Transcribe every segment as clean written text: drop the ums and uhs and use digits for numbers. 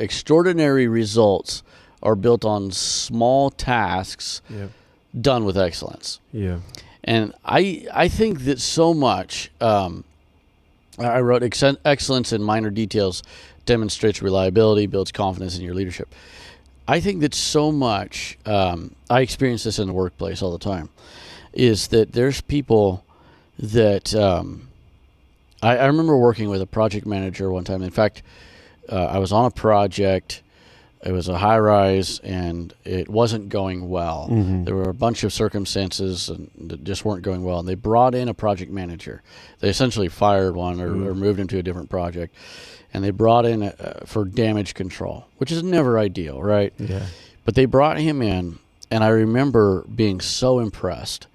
extraordinary results are built on small tasks done with excellence. Yeah. And I think that so much, I wrote excellence in minor details demonstrates reliability, builds confidence in your leadership. I think that so much, I experience this in the workplace all the time, is that there's people that, I remember working with a project manager one time. In fact, I was on a project. It was a high rise, and it wasn't going well. Mm-hmm. There were a bunch of circumstances that just weren't going well. And they brought in a project manager. They essentially fired one or moved him to a different project. And they brought in for damage control, which is never ideal, right? Yeah. But they brought him in, and I remember being so impressed.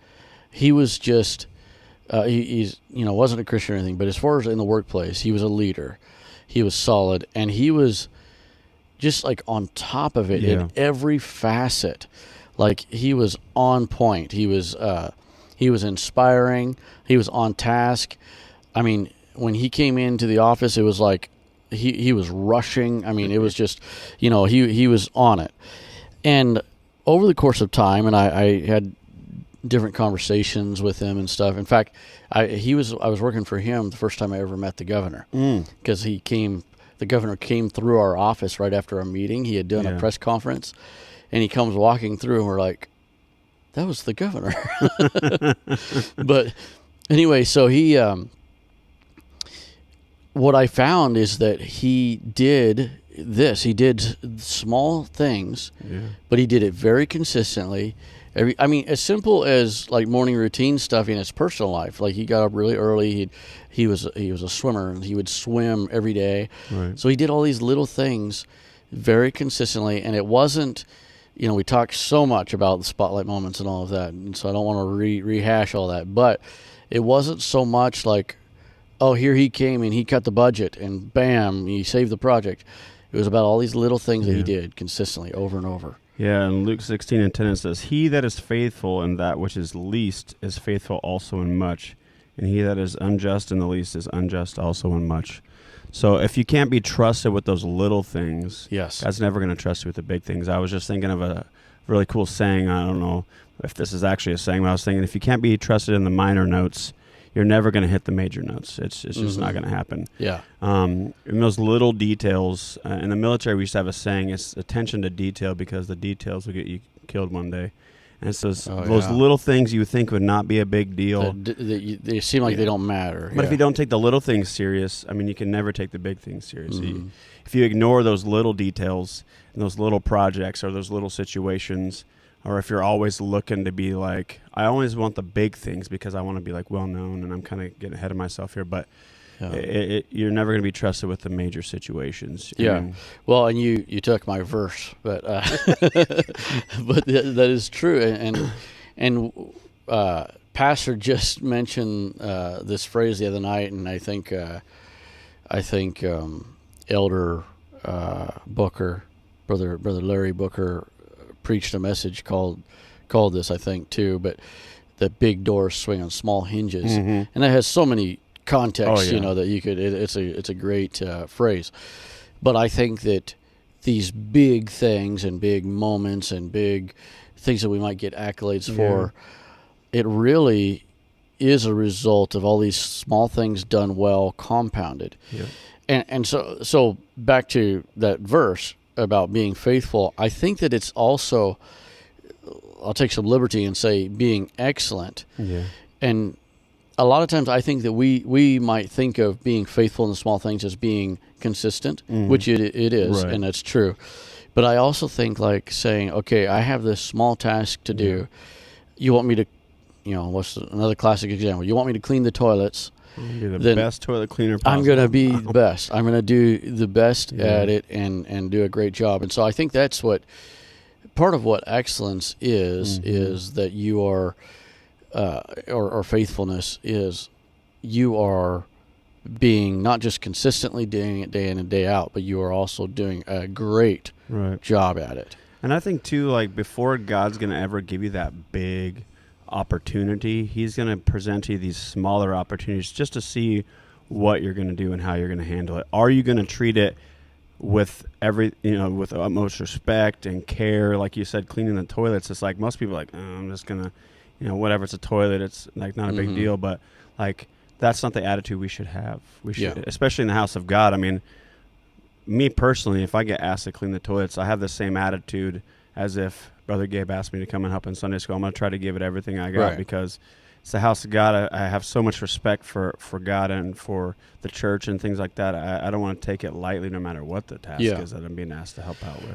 He was just, he's wasn't a Christian or anything, but as far as in the workplace, he was a leader. He was solid, and he was just like on top of it in every facet. Like he was on point. He was inspiring. He was on task. I mean, when he came into the office, it was like he was rushing. I mean, it was just, he was on it. And over the course of time, and I had different conversations with him and stuff. In fact, I was working for him the first time I ever met the governor, because the governor came through our office right after our meeting. He had done a press conference, and he comes walking through, and we're like, that was the governor. But anyway, so he, what I found is that he did small things, but he did it very consistently. As simple as like morning routine stuff in his personal life. Like he got up really early. He was a swimmer, and he would swim every day. Right. So he did all these little things very consistently, and it wasn't, we talked so much about the spotlight moments and all of that, and so I don't want to rehash all that. But it wasn't so much like, oh, here he came and he cut the budget, and bam, he saved the project. It was about all these little things that he did consistently over and over. Yeah, in Luke 16:10 it says, "He that is faithful in that which is least is faithful also in much, and he that is unjust in the least is unjust also in much." So if you can't be trusted with those little things, God's never going to trust you with the big things. I was just thinking of a really cool saying. I don't know if this is actually a saying, but I was thinking if you can't be trusted in the minor notes, you're never going to hit the major notes. It's just not going to happen. Yeah. In those little details, in the military, we used to have a saying, it's attention to detail because the details will get you killed one day. And so those little things you think would not be a big deal. They seem like they don't matter. But if you don't take the little things serious, you can never take the big things serious. Mm-hmm. If you ignore those little details and those little projects or those little situations, or if you're always looking to be like, I always want the big things because I want to be like well known, and I'm kind of getting ahead of myself here, but you're never going to be trusted with the major situations. Yeah. Well, and you took my verse, but but that is true. And Pastor just mentioned this phrase the other night, and I think Elder Booker, brother Larry Booker, preached a message called this, I think, too, but that big doors swing on small hinges. Mm-hmm. And that has so many contexts, that you could, it's a great phrase. But I think that these big things and big moments and big things that we might get accolades for, it really is a result of all these small things done well, compounded. Yeah. And so back to that verse about being faithful, I think that it's also, I'll take some liberty and say being excellent. Yeah. And a lot of times I think that we might think of being faithful in the small things as being consistent, which it is, right. And that's true. But I also think like saying, okay, I have this small task to do. You want me to, what's another classic example? You want me to clean the toilets. Be the best toilet cleaner possible. I'm going to be the best. I'm going to do the best at it and do a great job. And so I think that's what part of what excellence is that you are, or faithfulness is, you are being not just consistently doing it day in and day out, but you are also doing a great job at it. And I think too, like before God's going to ever give you that big opportunity, he's going to present to you these smaller opportunities just to see what you're going to do and how you're going to handle it. Are you going to treat it with with utmost respect and care. Like you said, cleaning the toilets, it's like most people are like, oh, I'm just gonna, whatever, it's a toilet, it's like not a big deal. But like, that's not the attitude we should have. We should, especially in the house of God. I mean, me personally, if I get asked to clean the toilets, I have the same attitude as if Brother Gabe asked me to come and help in Sunday school. I'm going to try to give it everything I got because it's the house of God. I have so much respect for God and for the church and things like that. I don't want to take it lightly no matter what the task is that I'm being asked to help out with.